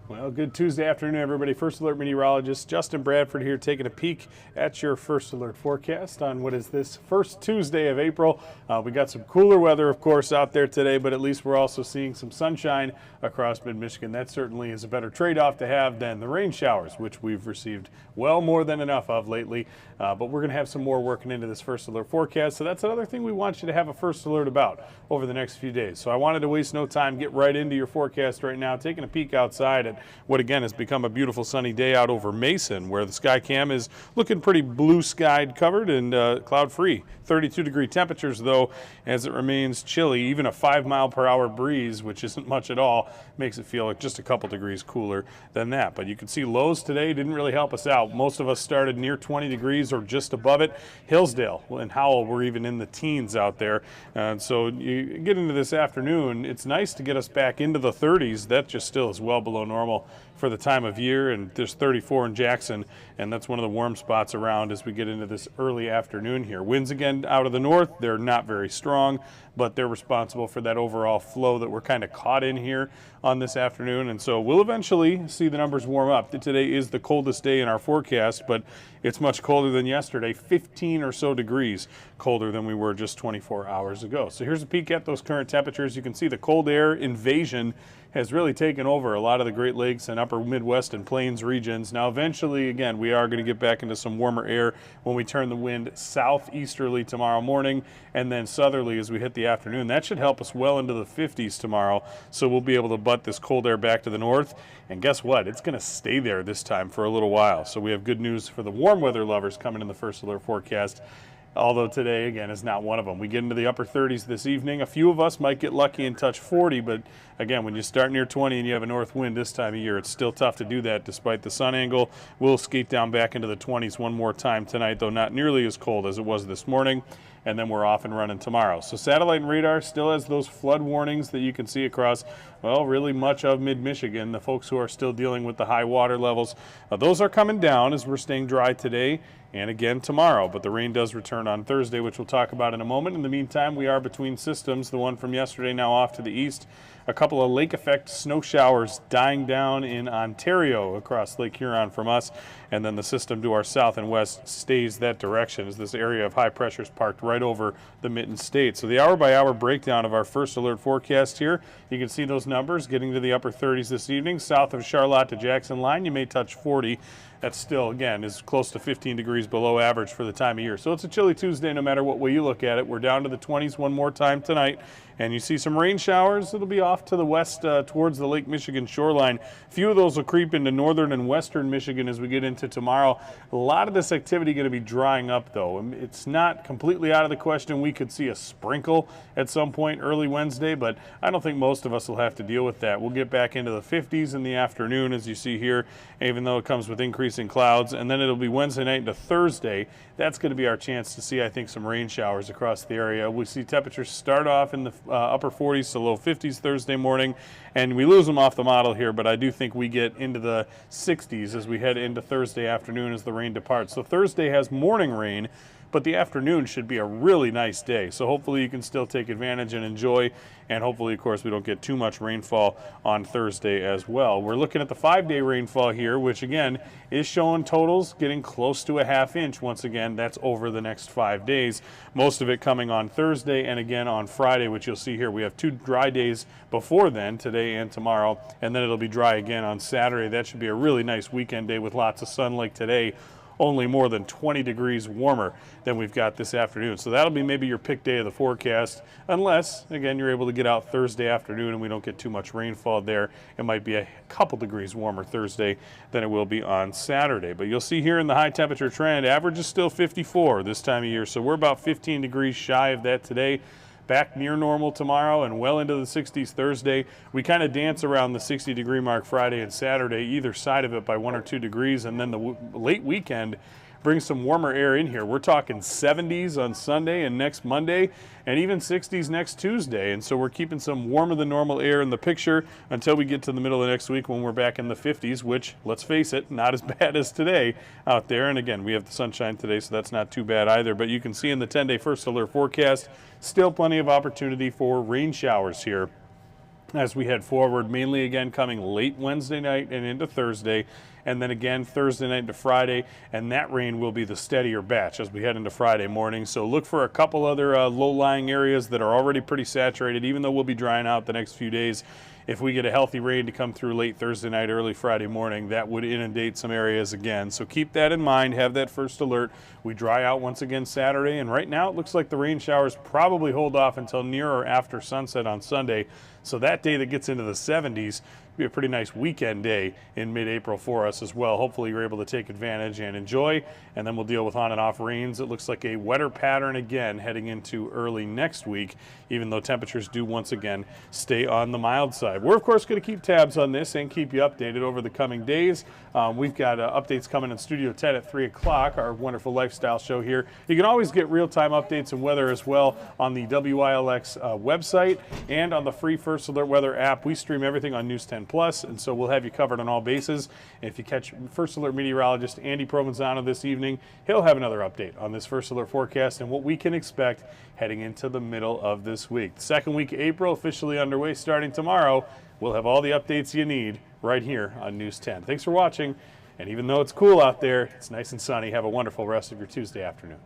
Well, good Tuesday afternoon, everybody. First Alert meteorologist Justin Bradford here taking a peek at your First Alert forecast on what is this first Tuesday of April. We got some cooler weather, of course, out there today, but at least we're also seeing some sunshine across mid-Michigan. That certainly is a better trade-off to have than the rain showers, which we've received well more than enough of lately. But we're going to have some more working into this First Alert forecast, so that's another thing we want you to have a First Alert about over the next few days. So I wanted to waste no time, get right into your forecast right now, taking a peek outside at what again has become a beautiful sunny day out over Mason, where the sky cam is looking pretty blue skied covered and cloud free. 32-degree temperatures though, as it remains chilly. Even a 5-mile-per-hour breeze, which isn't much at all, makes it feel like just a couple degrees cooler than that. But you can see lows today didn't really help us out. Most of us started near 20 degrees or just above it. Hillsdale and Howell were even in the teens out there. And so you get into this afternoon, it's nice to get us back into the 30s. That just still is well below normal for the time of year, and there's 34 in Jackson, and that's one of the warm spots around as we get into this early afternoon here. Winds again out of the north, they're not very strong, but they're responsible for that overall flow that we're kind of caught in here on this afternoon, and so we'll eventually see the numbers warm up. Today is the coldest day in our forecast, but it's much colder than yesterday, 15 or so degrees colder than we were just 24 hours ago. So here's a peek at those current temperatures. You can see the cold air invasion has really taken over a lot of the Great Lakes and upper Midwest and Plains regions. Now eventually, again, we are going to get back into some warmer air when we turn the wind southeasterly tomorrow morning and then southerly as we hit the afternoon. That should help us well into the 50s tomorrow, so we'll be able to butt this cold air back to the north. And guess what? It's going to stay there this time for a little while. So we have good news for the warm weather lovers coming in the First Alert forecast. Although today, again, is not one of them. We get into the upper 30s this evening. A few of us might get lucky and touch 40, but again, when you start near 20 and you have a north wind this time of year, it's still tough to do that despite the sun angle. We'll skate down back into the 20s one more time tonight, though not nearly as cold as it was this morning, and then we're off and running tomorrow. So satellite and radar still has those flood warnings that you can see across, well, really much of mid-Michigan. The folks who are still dealing with the high water levels, those are coming down as we're staying dry today and again tomorrow, but the rain does return on Thursday, which we'll talk about in a moment. In the meantime, we are between systems, the one from yesterday now off to the east. A couple of lake effect snow showers dying down in Ontario across Lake Huron from us, and then the system to our south and west stays that direction as this area of high pressure is parked right over the Mitten State. So the hour-by-hour breakdown of our First Alert forecast here, you can see those numbers getting to the upper 30s this evening. South of Charlotte to Jackson line, you may touch 40. That still, again, is close to 15 degrees below average for the time of year. So it's a chilly Tuesday no matter what way you look at it. We're down to the 20s one more time tonight. And you see some rain showers. It'll be off to the west towards the Lake Michigan shoreline. A few of those will creep into northern and western Michigan as we get into tomorrow. A lot of this activity going to be drying up, though. It's not completely out of the question. We could see a sprinkle at some point early Wednesday, but I don't think most of us will have to deal with that. We'll get back into the 50s in the afternoon, as you see here, even though it comes with increasing clouds. And then it'll be Wednesday night into Thursday. That's going to be our chance to see, I think, some rain showers across the area. We see temperatures start off in the upper 40s to low 50s Thursday morning, and we lose them off the model here, but I do think we get into the 60s as we head into Thursday afternoon as the rain departs. So Thursday has morning rain, but the afternoon should be a really nice day. So hopefully you can still take advantage and enjoy, and hopefully, of course, we don't get too much rainfall on Thursday as well. We're looking at the 5-day rainfall here, which again is showing totals getting close to a ½ inch. Once again, that's over the next 5 days. Most of it coming on Thursday and again on Friday, which you'll see here. We have 2 dry days before then, today and tomorrow, and then it'll be dry again on Saturday. That should be a really nice weekend day with lots of sun like today. Only more than 20 degrees warmer than we've got this afternoon. So that'll be maybe your pick day of the forecast, unless, again, you're able to get out Thursday afternoon and we don't get too much rainfall there. It might be a couple degrees warmer Thursday than it will be on Saturday. But you'll see here in the high temperature trend, average is still 54 this time of year. So we're about 15 degrees shy of that today. Back near normal tomorrow and well into the 60s Thursday. We kind of dance around the 60-degree mark Friday and Saturday, either side of it by 1 or 2 degrees, and then the late weekend brings some warmer air in here. We're talking 70s on Sunday and next Monday, and even 60s next Tuesday. And so we're keeping some warmer than normal air in the picture until we get to the middle of next week when we're back in the 50s, which, let's face it, not as bad as today out there. And again, we have the sunshine today, so that's not too bad either. But you can see in the 10-day First Alert forecast, still plenty of opportunity for rain showers here as we head forward, mainly again coming late Wednesday night and into Thursday, and then again Thursday night into Friday, and that rain will be the steadier batch as we head into Friday morning. So look for a couple other low-lying areas that are already pretty saturated, even though we'll be drying out the next few days. If we get a healthy rain to come through late Thursday night, early Friday morning, that would inundate some areas again. So keep that in mind, have that first alert. We dry out once again Saturday, and right now it looks like the rain showers probably hold off until near or after sunset on Sunday. So that day that gets into the 70s will be a pretty nice weekend day in mid-April for us as well. Hopefully you're able to take advantage and enjoy, and then we'll deal with on and off rains. It looks like a wetter pattern again heading into early next week, even though temperatures do once again stay on the mild side. We're of course going to keep tabs on this and keep you updated over the coming days. We've got updates coming in Studio 10 at 3 o'clock, our wonderful lifestyle show here. You can always get real-time updates and weather as well on the WILX website and on the free First Alert Weather app. We stream everything on News 10 Plus, and so we'll have you covered on all bases. And if you catch First Alert meteorologist Andy Provenzano this evening, he'll have another update on this First Alert forecast and what we can expect heading into the middle of this week. The second week of April officially underway starting tomorrow. We'll have all the updates you need right here on News 10. Thanks for watching, and even though it's cool out there, it's nice and sunny. Have a wonderful rest of your Tuesday afternoon.